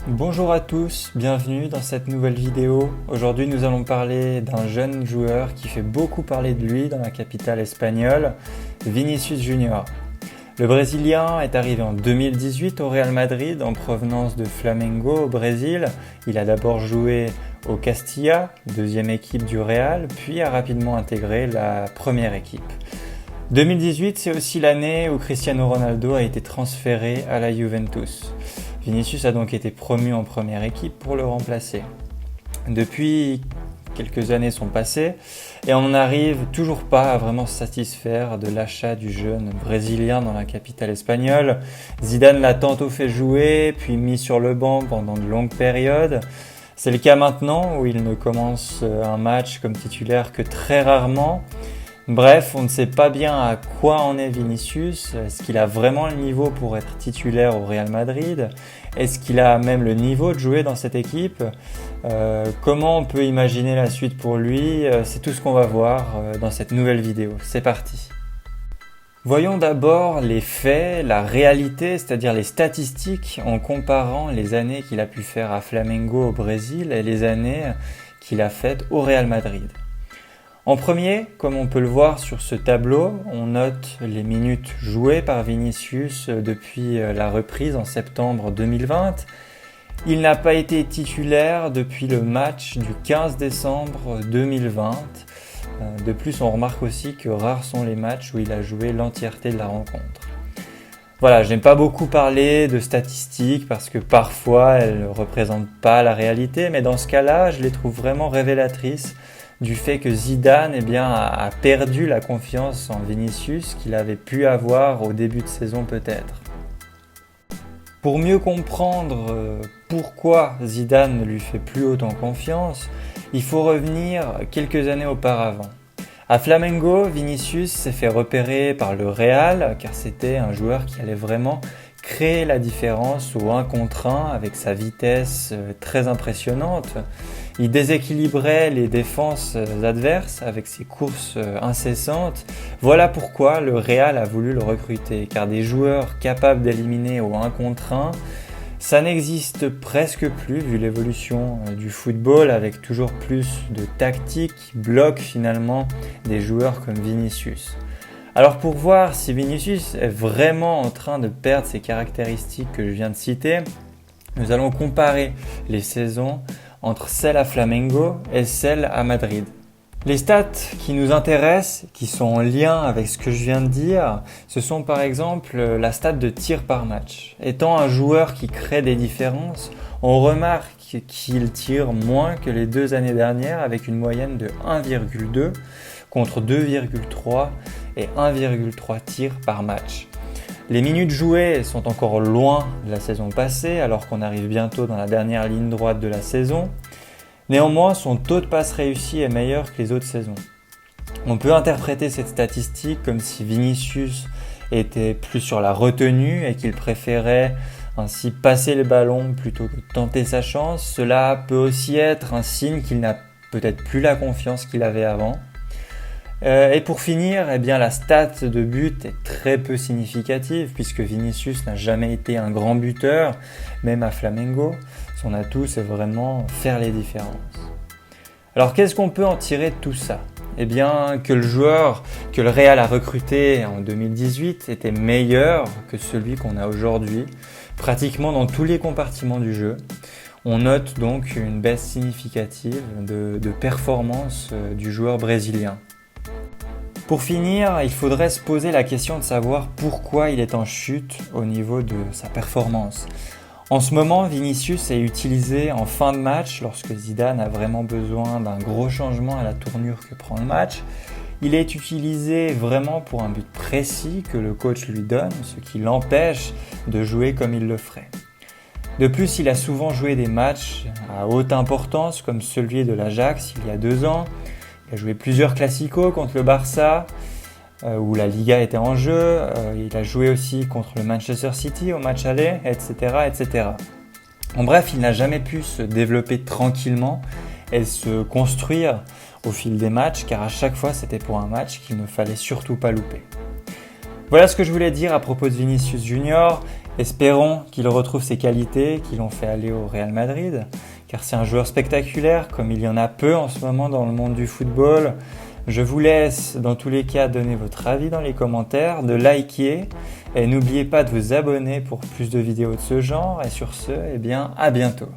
Bonjour à tous, bienvenue dans cette nouvelle vidéo. Aujourd'hui nous allons parler d'un jeune joueur qui fait beaucoup parler de lui dans la capitale espagnole, Vinicius Junior. Le Brésilien est arrivé en 2018 au Real Madrid en provenance de Flamengo au Brésil. Il a d'abord joué au Castilla, deuxième équipe du Real, puis a rapidement intégré la première équipe. 2018, c'est aussi l'année où Cristiano Ronaldo a été transféré à la Juventus. Vinicius a donc été promu en première équipe pour le remplacer. Depuis, quelques années sont passées et on n'arrive toujours pas à vraiment se satisfaire de l'achat du jeune Brésilien dans la capitale espagnole. Zidane l'a tantôt fait jouer, puis mis sur le banc pendant de longues périodes. C'est le cas maintenant où il ne commence un match comme titulaire que très rarement. Bref, on ne sait pas bien à quoi en est Vinicius. Est-ce qu'il a vraiment le niveau pour être titulaire au Real Madrid? Est-ce qu'il a même le niveau de jouer dans cette équipe? Comment on peut imaginer la suite pour lui? C'est tout ce qu'on va voir dans cette nouvelle vidéo. C'est parti. Voyons d'abord les faits, la réalité, c'est-à-dire les statistiques en comparant les années qu'il a pu faire à Flamengo au Brésil et les années qu'il a faites au Real Madrid. En premier, comme on peut le voir sur ce tableau, on note les minutes jouées par Vinicius depuis la reprise en septembre 2020. Il n'a pas été titulaire depuis le match du 15 décembre 2020. De plus, on remarque aussi que rares sont les matchs où il a joué l'entièreté de la rencontre. Voilà, j'aime pas beaucoup parler de statistiques parce que parfois elles ne représentent pas la réalité, mais dans ce cas-là, je les trouve vraiment révélatrices du fait que Zidane a perdu la confiance en Vinicius qu'il avait pu avoir au début de saison peut-être. Pour mieux comprendre pourquoi Zidane ne lui fait plus autant confiance, il faut revenir quelques années auparavant. À Flamengo, Vinicius s'est fait repérer par le Real car c'était un joueur qui allait vraiment créer la différence au 1 contre 1 avec sa vitesse très impressionnante. Il déséquilibrait les défenses adverses avec ses courses incessantes. Voilà pourquoi le Real a voulu le recruter, car des joueurs capables d'éliminer au 1 contre 1, ça n'existe presque plus vu l'évolution du football avec toujours plus de tactique qui bloque finalement des joueurs comme Vinicius. Alors pour voir si Vinicius est vraiment en train de perdre ces caractéristiques que je viens de citer, nous allons comparer les saisons entre celle à Flamengo et celle à Madrid. Les stats qui nous intéressent, qui sont en lien avec ce que je viens de dire, ce sont par exemple la stat de tir par match. Étant un joueur qui crée des différences, on remarque qu'il tire moins que les 2 années dernières avec une moyenne de 1,2 contre 2,3 et 1,3 tirs par match. Les minutes jouées sont encore loin de la saison passée alors qu'on arrive bientôt dans la dernière ligne droite de la saison. Néanmoins, son taux de passe réussi est meilleur que les autres saisons. On peut interpréter cette statistique comme si Vinicius était plus sur la retenue et qu'il préférait ainsi passer le ballon plutôt que tenter sa chance. Cela peut aussi être un signe qu'il n'a peut-être plus la confiance qu'il avait avant. Et pour finir, la stat de but est très peu significative puisque Vinicius n'a jamais été un grand buteur, même à Flamengo. Son atout, c'est vraiment faire les différences. Alors qu'est-ce qu'on peut en tirer de tout ça? Que le joueur que le Real a recruté en 2018 était meilleur que celui qu'on a aujourd'hui, pratiquement dans tous les compartiments du jeu. On note donc une baisse significative de performance du joueur brésilien. Pour finir, il faudrait se poser la question de savoir pourquoi il est en chute au niveau de sa performance. En ce moment, Vinicius est utilisé en fin de match lorsque Zidane a vraiment besoin d'un gros changement à la tournure que prend le match. Il est utilisé vraiment pour un but précis que le coach lui donne, ce qui l'empêche de jouer comme il le ferait. De plus, il a souvent joué des matchs à haute importance comme celui de l'Ajax il y a 2 ans. Il a joué plusieurs classicos contre le Barça, où la Liga était en jeu. Il a joué aussi contre le Manchester City au match aller, etc., etc. En bref, il n'a jamais pu se développer tranquillement et se construire au fil des matchs, car à chaque fois, c'était pour un match qu'il ne fallait surtout pas louper. Voilà ce que je voulais dire à propos de Vinicius Junior. Espérons qu'il retrouve ses qualités qui l'ont fait aller au Real Madrid, car c'est un joueur spectaculaire comme il y en a peu en ce moment dans le monde du football. Je vous laisse dans tous les cas donner votre avis dans les commentaires, de liker et n'oubliez pas de vous abonner pour plus de vidéos de ce genre et sur ce, à bientôt.